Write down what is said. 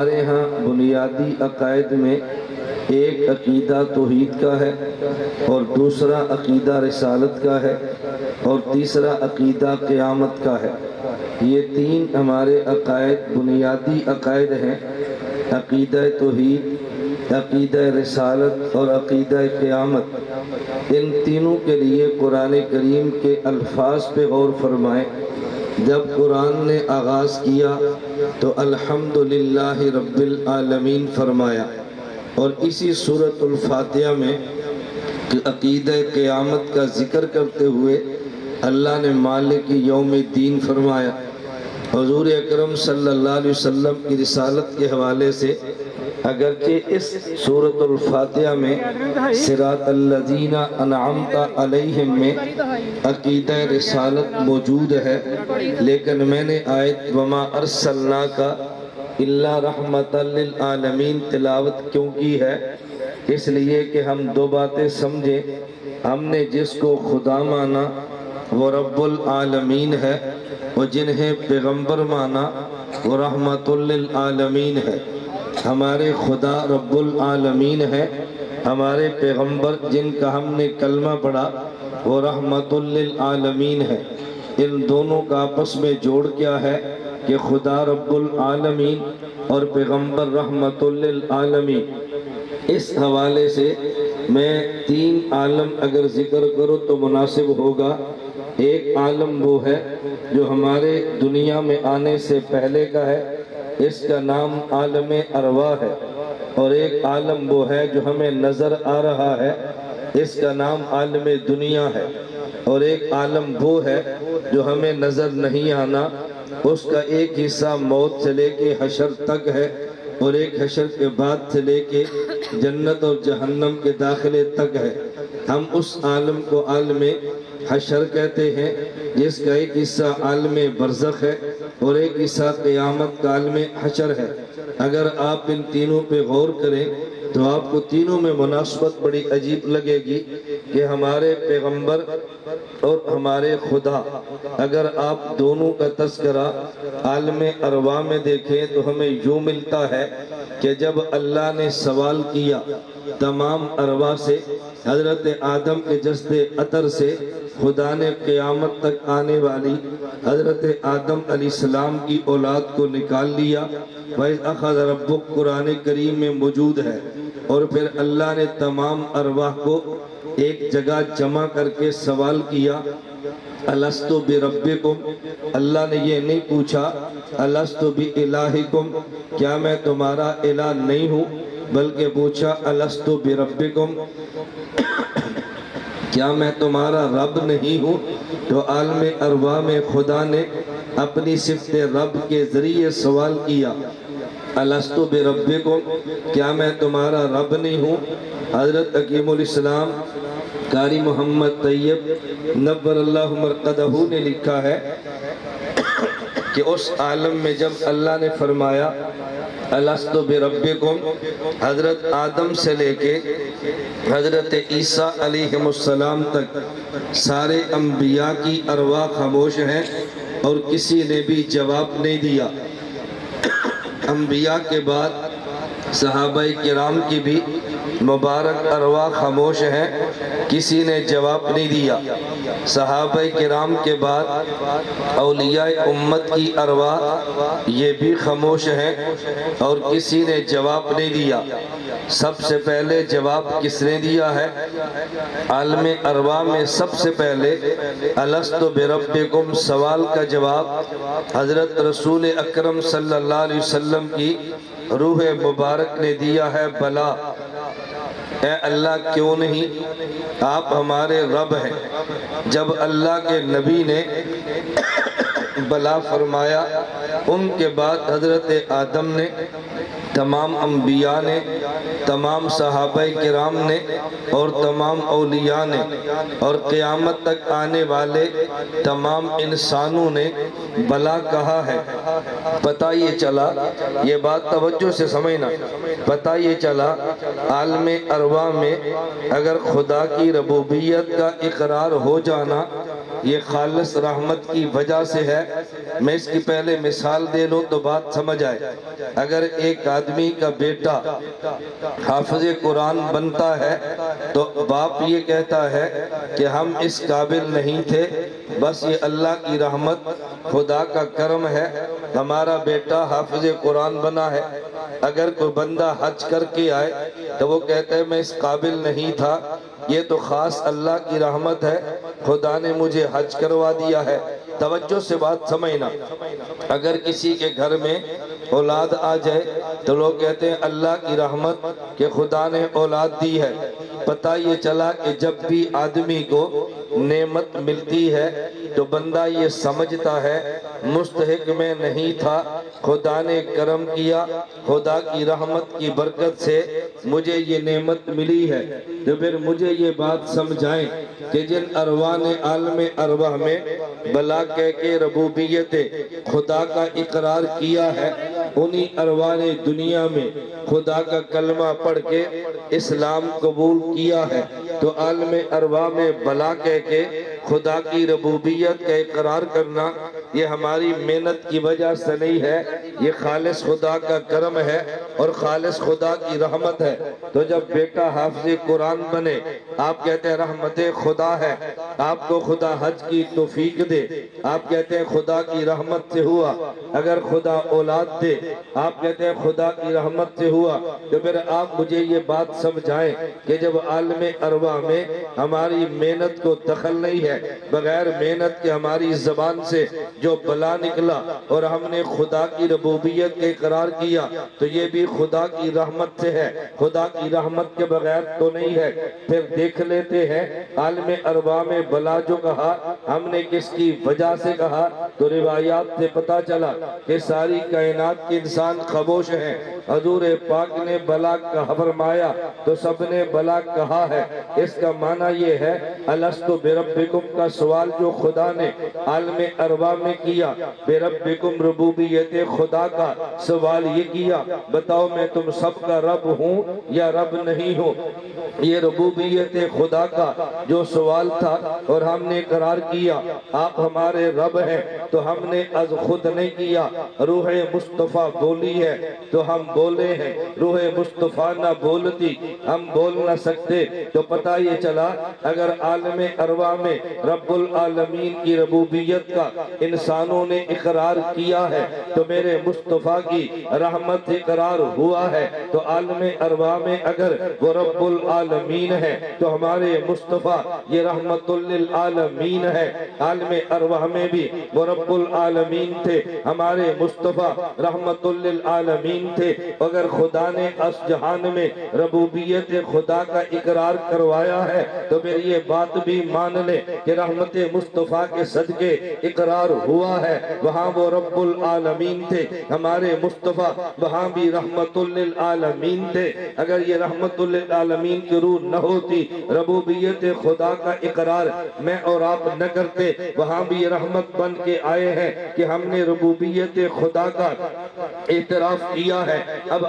ہمارے ہاں بنیادی عقائد میں ایک عقیدہ توحید کا ہے، اور دوسرا عقیدہ رسالت کا ہے، اور تیسرا عقیدہ قیامت کا ہے۔ یہ تین ہمارے عقائد بنیادی عقائد ہیں، عقیدہ توحید، عقیدہ رسالت اور عقیدہ قیامت۔ ان تینوں کے لیے قرآن کریم کے الفاظ پہ غور فرمائیں۔ جب قرآن نے آغاز کیا تو الحمدللہ رب العالمین فرمایا، اور اسی سورۃ الفاتحہ میں عقیدہ قیامت کا ذکر کرتے ہوئے اللہ نے مالک یوم الدین فرمایا۔ حضور اکرم صلی اللہ علیہ وسلم کی رسالت کے حوالے سے اگرچہ اس سورۃ الفاتحہ میں صراط الذین انعمت علیہم میں عقیدہ رسالت موجود ہے، لیکن میں نے آیت وما ارسلناک الا رحمۃ للعالمین تلاوت کیوں کی ہے؟ اس لیے کہ ہم دو باتیں سمجھیں۔ ہم نے جس کو خدا مانا وہ رب العالمین ہے، اور جنہیں پیغمبر مانا وہ رحمت للعالمین ہے۔ ہمارے خدا رب العالمین ہے، ہمارے پیغمبر جن کا ہم نے کلمہ پڑھا وہ رحمت للعالمین ہے۔ ان دونوں کا آپس میں جوڑ کیا ہے کہ خدا رب العالمین اور پیغمبر رحمت للعالمین۔ اس حوالے سے میں تین عالم اگر ذکر کروں تو مناسب ہوگا۔ ایک عالم وہ ہے جو ہمارے دنیا میں آنے سے پہلے کا ہے، اس کا نام عالم ارواح ہے، اور ایک عالم وہ ہے جو ہمیں نظر آ رہا ہے، اس کا نام عالم دنیا ہے، اور ایک عالم وہ ہے جو ہمیں نظر نہیں آنا، اس کا ایک حصہ موت سے لے کے حشر تک ہے، اور ایک حشر کے بعد سے لے کے جنت اور جہنم کے داخلے تک ہے۔ ہم اس عالم کو عالم حشر کہتے ہیں، جس کا ایک حصہ عالم برزخ ہے اور ایک حصہ قیامت کا عالم حشر ہے۔ اگر آپ ان تینوں پہ غور کریں تو آپ کو تینوں میں مناسبت بڑی عجیب لگے گی کہ ہمارے پیغمبر اور ہمارے خدا، اگر آپ دونوں کا تذکرہ عالم ارواح میں دیکھیں تو ہمیں یوں ملتا ہے کہ جب اللہ نے سوال کیا تمام ارواح سے، حضرت آدم کے جسد عطر سے خدا نے قیامت تک آنے والی حضرت آدم علیہ السلام کی اولاد کو نکال لیا۔ وَإِذْ أَخَذَ رَبُّكَ قرآن کریم میں موجود ہے، اور پھر اللہ نے تمام ارواح کو ایک جگہ جمع کر کے سوال کیا الستُ بربکم۔ اللہ نے یہ نہیں پوچھا الستُ بإلہکم، کیا میں تمہارا الہ نہیں ہوں، بلکہ پوچھا الستُ بربکم، کیا میں تمہارا رب نہیں ہوں؟ تو عالم ارواح میں خدا نے اپنی صفت رب کے ذریعے سوال کیا الستُ بربکم، کیا میں تمہارا رب نہیں ہوں؟ حضرت حکیم الاسلام قاری محمد طیب نور اللہ مرقدہ نے لکھا ہے کہ اس عالم میں جب اللہ نے فرمایا الستُ بربکم، حضرت آدم سے لے کے حضرت عیسیٰ علیہ السلام تک سارے انبیاء کی ارواح خاموش ہیں اور کسی نے بھی جواب نہیں دیا۔ انبیاء کے بعد صحابہ کرام کی بھی مبارک ارواح خاموش ہیں، کسی نے جواب نہیں دیا۔ صحابہ کرام کے بعد اولیاء امت کی ارواح یہ بھی خاموش ہیں اور کسی نے جواب نہیں دیا۔ سب سے پہلے جواب کس نے دیا ہے؟ عالم ارواح میں سب سے پہلے الستُ بربکم سوال کا جواب حضرت رسول اکرم صلی اللہ علیہ وسلم کی روح مبارک نے دیا ہے بلا، اے اللہ کیوں نہیں، آپ ہمارے رب ہیں۔ جب اللہ کے نبی نے بلا فرمایا، ان کے بعد حضرت آدم نے، تمام انبیاء نے، تمام صحابہ کرام نے اور تمام اولیاء نے اور قیامت تک آنے والے تمام انسانوں نے بلا کہا ہے۔ پتہ یہ چلا، یہ بات توجہ سے سمجھنا، پتہ یہ چلا عالم ارواح میں اگر خدا کی ربوبیت کا اقرار ہو جانا یہ خالص رحمت کی وجہ سے ہے، میں اس کی پہلے مثال دے لوں تو بات سمجھ آئے۔ اگر ایک آدمی کا بیٹا حافظ قرآن بنتا ہے تو باپ یہ کہتا ہے کہ ہم اس قابل نہیں تھے، بس یہ اللہ کی رحمت خدا کا کرم ہے، ہمارا بیٹا حافظ قرآن بنا ہے۔ اگر کوئی بندہ حج کر کے آئے تو وہ کہتا ہے میں اس قابل نہیں تھا، یہ تو خاص اللہ کی رحمت ہے، خدا نے مجھے حج کروا دیا ہے۔ توجہ سے بات سمجھنا، اگر کسی کے گھر میں اولاد آ جائے تو لوگ کہتے ہیں اللہ کی رحمت کہ خدا نے اولاد دی ہے۔ پتہ یہ چلا کہ جب بھی آدمی کو نعمت ملتی ہے تو بندہ یہ سمجھتا ہے مستحق میں نہیں تھا، خدا نے کرم کیا، خدا کی رحمت کی برکت سے مجھے یہ نعمت ملی ہے۔ تو پھر مجھے یہ بات سمجھائیں کہ جن ارواح نے عالم ارواح میں بلا کہہ کے ربوبیت خدا کا اقرار کیا ہے، انہی ارواح نے دنیا میں خدا کا کلمہ پڑھ کے اسلام قبول کیا ہے۔ تو عالم ارواح میں بلا کہہ کے خدا کی ربوبیت کا اقرار کرنا یہ ہماری محنت کی وجہ سے نہیں ہے، یہ خالص خدا کا کرم ہے اور خالص خدا کی رحمت ہے۔ تو جب بیٹا حافظ قرآن بنے، آپ کہتے ہیں رحمت خدا ہے، آپ کو خدا حج کی توفیق دے، آپ کہتے ہیں خدا کی رحمت سے ہوا۔ اگر خدا اولاد دے، آپ کہتے ہیں خدا کی رحمت سے ہوا۔ تو پھر آپ مجھے یہ بات سمجھائیں کہ جب عالم ارواح میں ہماری محنت کو دخل نہیں ہے، بغیر محنت کے ہماری زبان سے جو بلا نکلا اور ہم نے خدا کی ربوبیت کے اقرار کیا تو یہ بھی خدا کی رحمت سے ہے، خدا کی رحمت کے بغیر تو نہیں ہے۔ پھر دیکھ لیتے ہیں عالم ارواح میں بلا جو کہا ہم نے کس کی وجہ سے کہا، تو روایات سے پتہ چلا کہ ساری کائنات کے انسان خاموش ہیں۔ حضور پاک نے بلا کا فرمایا تو سب نے بلا کہا ہے۔ اس کا معنی یہ ہے الستو بربکم کا سوال جو خدا نے عالم ارواح میں کیا، بربکم ربوبیت خدا کا سوال یہ کیا، بتاؤ میں تم سب کا رب ہوں یا رب نہیں ہوں۔ یہ ربوبیت خدا کا جو سوال تھا اور ہم نے قرار کیا آپ ہمارے رب ہیں، تو ہم نے از خود نہیں کیا، روح مصطفیٰ بولی ہے تو ہم بولے ہیں، روح مصطفیٰ نہ بولتی ہم بول نہ سکتے۔ تو پتہ یہ چلا اگر عالم ارواح میں رب العالمین کی ربوبیت کا انسانوں نے اقرار کیا ہے تو میرے مصطفیٰ کی رحمت اقرار ہوا ہے۔ تو عالم ارواح میں اگر وہ رب العالمین ہے تو ہمارے مصطفیٰ یہ رحمت للعالمین ہے۔ عالم ارواح میں بھی وہ رب العالمین تھے، ہمارے مصطفیٰ رحمت للعالمین تھے۔ اگر خدا نے اس جہان میں ربوبیت خدا کا اقرار کروایا ہے تو پھر یہ بات بھی مان لے کہ رحمت مصطفیٰ کے صدقے اقرار ہوا ہے، وہاں وہ رب العالمین تھے، ہمارے مصطفیٰ وہاں بھی رحمت للعالمین تھے۔ اگر یہ رحمت للعالمین کی روح نہ ہوتی، ربوبیت خدا کا اقرار میں اور آپ نہ کرتے، وہاں بھی رحمت بن کے آئے ہیں کہ ہم نے ربوبیت خدا کا اعتراف کیا ہے۔ اب